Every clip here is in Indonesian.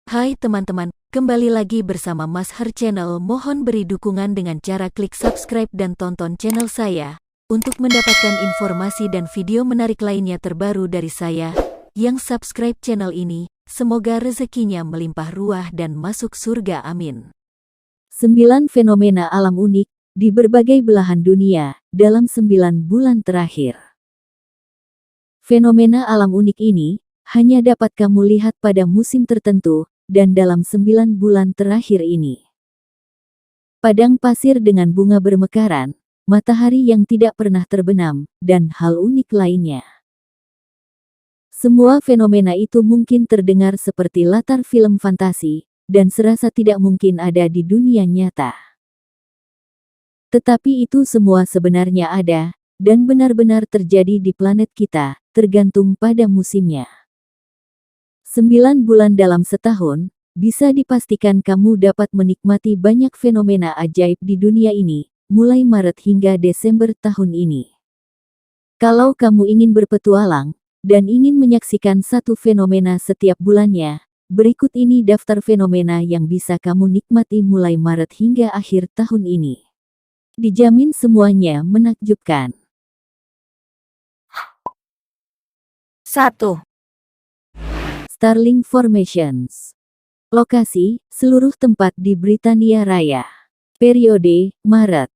Hai teman-teman, kembali lagi bersama Mas Har Channel. Mohon beri dukungan dengan cara klik subscribe dan tonton channel saya untuk mendapatkan informasi dan video menarik lainnya terbaru dari saya. Yang subscribe channel ini, semoga rezekinya melimpah ruah dan masuk surga, amin. 9 fenomena alam unik di berbagai belahan dunia dalam 9 bulan terakhir. Fenomena alam unik ini hanya dapat kamu lihat pada musim tertentu dan dalam 9 bulan terakhir ini. Padang pasir dengan bunga bermekaran, matahari yang tidak pernah terbenam, dan hal unik lainnya. Semua fenomena itu mungkin terdengar seperti latar film fantasi, dan serasa tidak mungkin ada di dunia nyata. Tetapi itu semua sebenarnya ada, dan benar-benar terjadi di planet kita, tergantung pada musimnya. 9 bulan dalam setahun, bisa dipastikan kamu dapat menikmati banyak fenomena ajaib di dunia ini, mulai Maret hingga Desember tahun ini. Kalau kamu ingin berpetualang, dan ingin menyaksikan satu fenomena setiap bulannya, berikut ini daftar fenomena yang bisa kamu nikmati mulai Maret hingga akhir tahun ini. Dijamin semuanya menakjubkan. 1. Starling Formations. Lokasi, seluruh tempat di Britania Raya. Periode, Maret.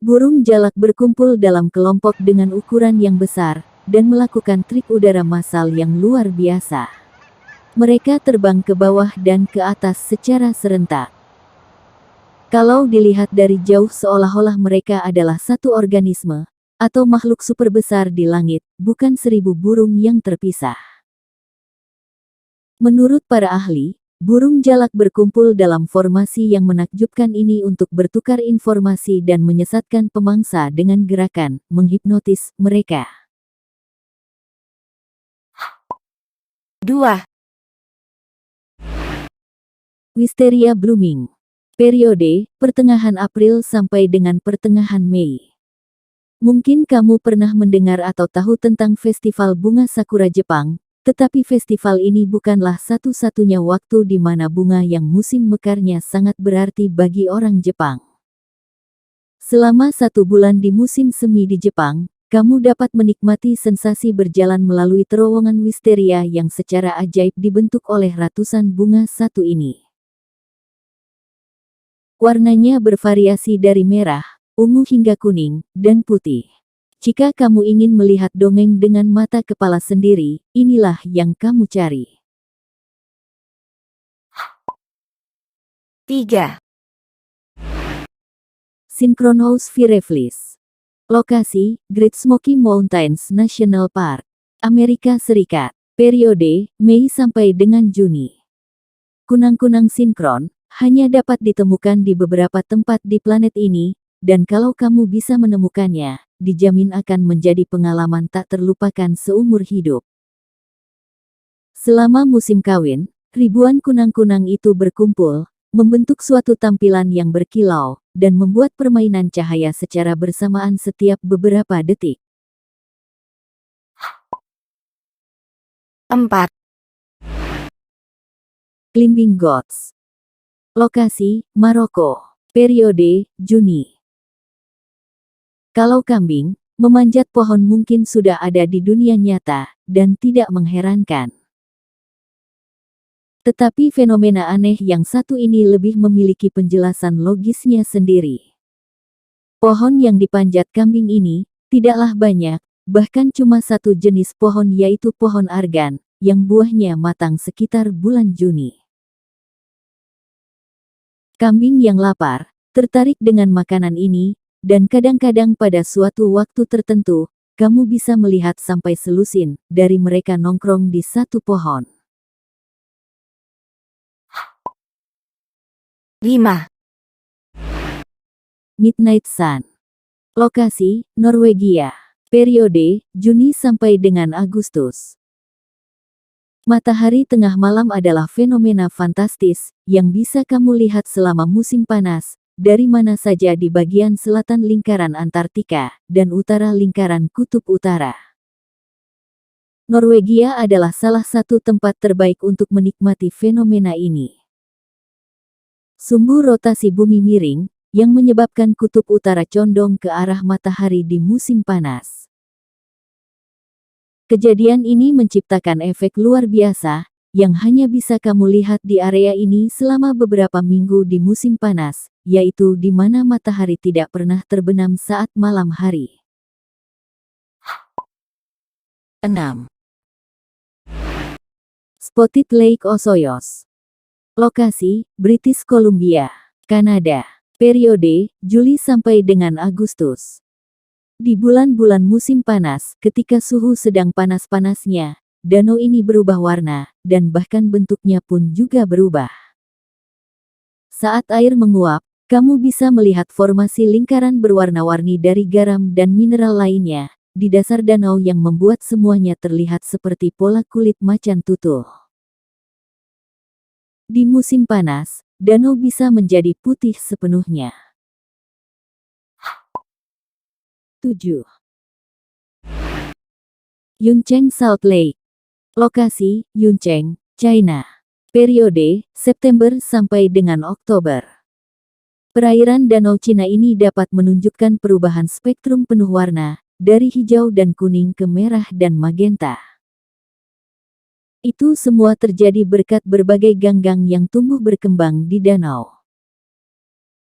Burung jalak berkumpul dalam kelompok dengan ukuran yang besar, dan melakukan trik udara massal yang luar biasa. Mereka terbang ke bawah dan ke atas secara serentak. Kalau dilihat dari jauh seolah-olah mereka adalah satu organisme, atau makhluk super besar di langit, bukan 1000 burung yang terpisah. Menurut para ahli, burung jalak berkumpul dalam formasi yang menakjubkan ini untuk bertukar informasi dan menyesatkan pemangsa dengan gerakan menghipnotis mereka. 2. Wisteria blooming. Periode, pertengahan April sampai dengan pertengahan Mei. Mungkin kamu pernah mendengar atau tahu tentang festival bunga sakura Jepang, tetapi festival ini bukanlah satu-satunya waktu di mana bunga yang musim mekarnya sangat berarti bagi orang Jepang. Selama 1 bulan di musim semi di Jepang, kamu dapat menikmati sensasi berjalan melalui terowongan wisteria yang secara ajaib dibentuk oleh ratusan bunga satu ini. Warnanya bervariasi dari merah, ungu hingga kuning, dan putih. Jika kamu ingin melihat dongeng dengan mata kepala sendiri, inilah yang kamu cari. 3. Synchronous Fireflies. Lokasi, Great Smoky Mountains National Park, Amerika Serikat. Periode, Mei sampai dengan Juni. Kunang-kunang sinkron hanya dapat ditemukan di beberapa tempat di planet ini, dan kalau kamu bisa menemukannya, dijamin akan menjadi pengalaman tak terlupakan seumur hidup. Selama musim kawin, ribuan kunang-kunang itu berkumpul, membentuk suatu tampilan yang berkilau, dan membuat permainan cahaya secara bersamaan setiap beberapa detik. 4. Climbing Goats. Lokasi, Maroko. Periode, Juni. Kalau kambing memanjat pohon mungkin sudah ada di dunia nyata, dan tidak mengherankan. Tetapi fenomena aneh yang satu ini lebih memiliki penjelasan logisnya sendiri. Pohon yang dipanjat kambing ini tidaklah banyak, bahkan cuma satu jenis pohon yaitu pohon argan, yang buahnya matang sekitar bulan Juni. Kambing yang lapar tertarik dengan makanan ini, dan kadang-kadang pada suatu waktu tertentu, kamu bisa melihat sampai selusin dari mereka nongkrong di satu pohon. 5. Midnight Sun. Lokasi, Norwegia. Periode, Juni sampai dengan Agustus. Matahari tengah malam adalah fenomena fantastis, yang bisa kamu lihat selama musim panas, dari mana saja di bagian selatan lingkaran Antartika, dan utara lingkaran Kutub Utara. Norwegia adalah salah satu tempat terbaik untuk menikmati fenomena ini. Sumbu rotasi bumi miring, yang menyebabkan kutub utara condong ke arah matahari di musim panas. Kejadian ini menciptakan efek luar biasa, yang hanya bisa kamu lihat di area ini selama beberapa minggu di musim panas, yaitu di mana matahari tidak pernah terbenam saat malam hari. 6. Spotted Lake Osoyoos. Lokasi, British Columbia, Kanada. Periode, Juli sampai dengan Agustus. Di bulan-bulan musim panas, ketika suhu sedang panas-panasnya, danau ini berubah warna, dan bahkan bentuknya pun juga berubah. Saat air menguap, kamu bisa melihat formasi lingkaran berwarna-warni dari garam dan mineral lainnya di dasar danau yang membuat semuanya terlihat seperti pola kulit macan tutul. Di musim panas, danau bisa menjadi putih sepenuhnya. 7. Yuncheng Salt Lake. Lokasi, Yuncheng, China. Periode, September sampai dengan Oktober. Perairan danau Cina ini dapat menunjukkan perubahan spektrum penuh warna, dari hijau dan kuning ke merah dan magenta. Itu semua terjadi berkat berbagai ganggang yang tumbuh berkembang di danau.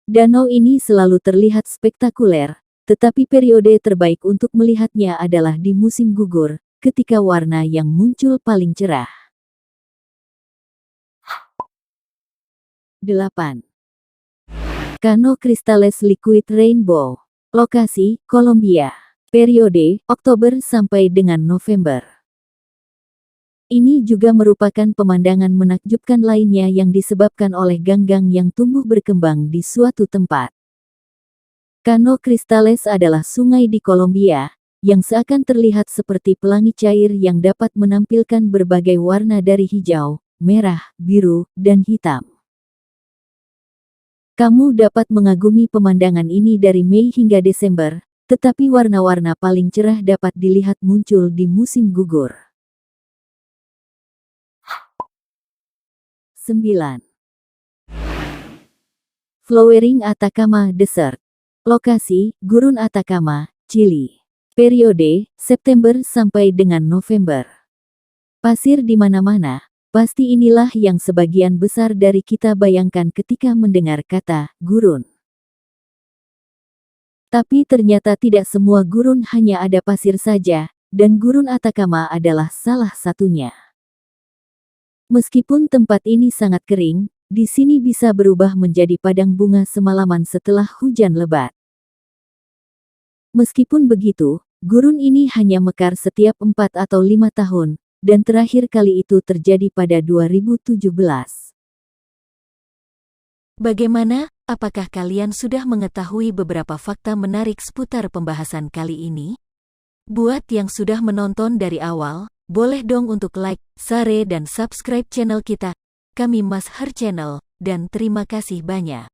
Danau ini selalu terlihat spektakuler, tetapi periode terbaik untuk melihatnya adalah di musim gugur, ketika warna yang muncul paling cerah. 8. Cano Cristales Liquid Rainbow. Lokasi, Kolombia. Periode, Oktober sampai dengan November. Ini juga merupakan pemandangan menakjubkan lainnya yang disebabkan oleh ganggang yang tumbuh berkembang di suatu tempat. Cano Cristales adalah sungai di Kolombia, yang seakan terlihat seperti pelangi cair yang dapat menampilkan berbagai warna dari hijau, merah, biru, dan hitam. Kamu dapat mengagumi pemandangan ini dari Mei hingga Desember, tetapi warna-warna paling cerah dapat dilihat muncul di musim gugur. 9. Flowering Atacama Desert. Lokasi, Gurun Atacama, Chili. Periode, September sampai dengan November. Pasir di mana-mana, pasti inilah yang sebagian besar dari kita bayangkan ketika mendengar kata gurun. Tapi ternyata tidak semua gurun hanya ada pasir saja, dan Gurun Atacama adalah salah satunya. Meskipun tempat ini sangat kering, di sini bisa berubah menjadi padang bunga semalaman setelah hujan lebat. Meskipun begitu, gurun ini hanya mekar setiap 4 atau 5 tahun, dan terakhir kali itu terjadi pada 2017. Bagaimana? Apakah kalian sudah mengetahui beberapa fakta menarik seputar pembahasan kali ini? Buat yang sudah menonton dari awal, boleh dong untuk like, share dan subscribe channel kita. Kami Mas Har Channel, dan terima kasih banyak.